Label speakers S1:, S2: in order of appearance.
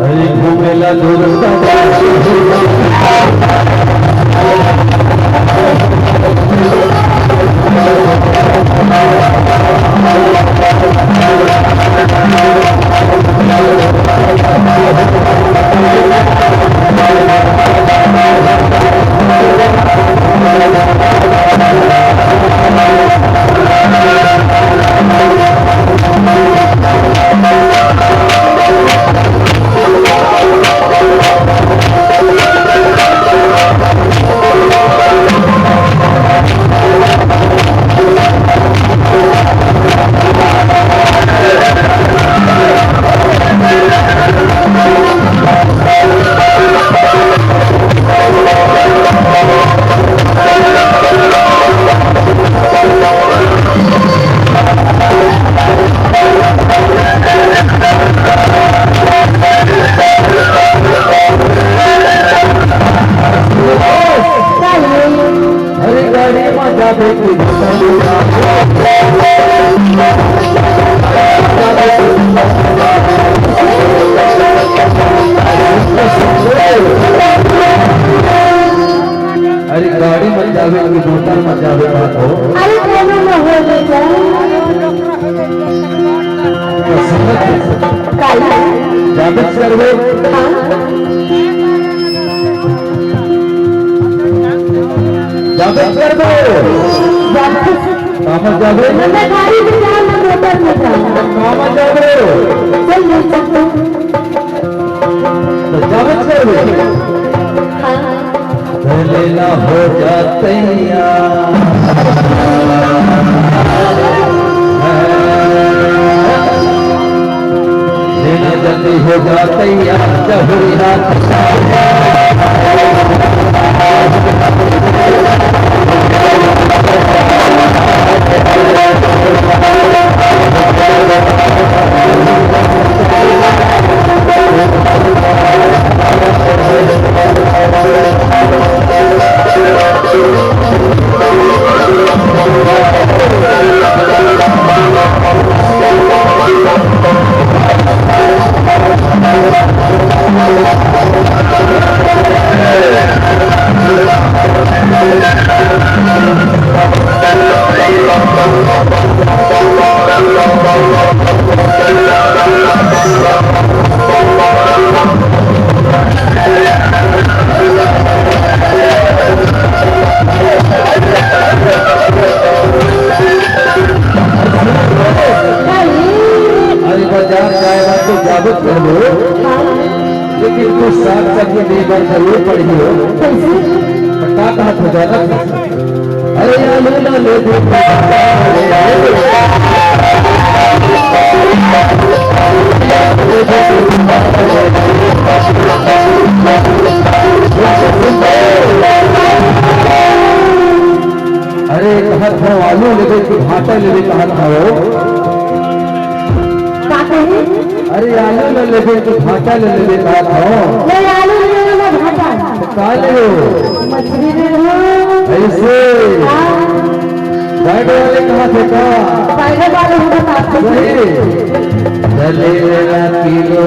S1: अरे घूमेला दूर अरे गाड़ी मत जावे कि मोटर मत जावे बात हो।
S2: अरे कोनो न हो ले जा काई
S1: जावे करवे जावे करवे काम जावे
S2: मैं गाड़ी में जा मैं मोटर में जा
S1: काम जावे
S2: चल ले चल
S1: तो जावे करवे लेला हो जातैया लेना जल्दी हो जातैया जहुरिया लेकिन कुछ साथ सब्जी लेकर जरूर पड़ी हो का हाथ हो जाता। अरे आलू ना ले दो अरे कहा था आलू ले दे कि भाटा ले दे कहा था वो अरे आलू ले ले तो भाटा ले ले कहा था
S2: ले आलू ले लो भाटा
S1: का ले लो
S2: मछली ले लो
S1: ऐसे साइड वाले कहा थे का
S2: साइड वाले हम बताते
S1: हैं चले मेरा किलो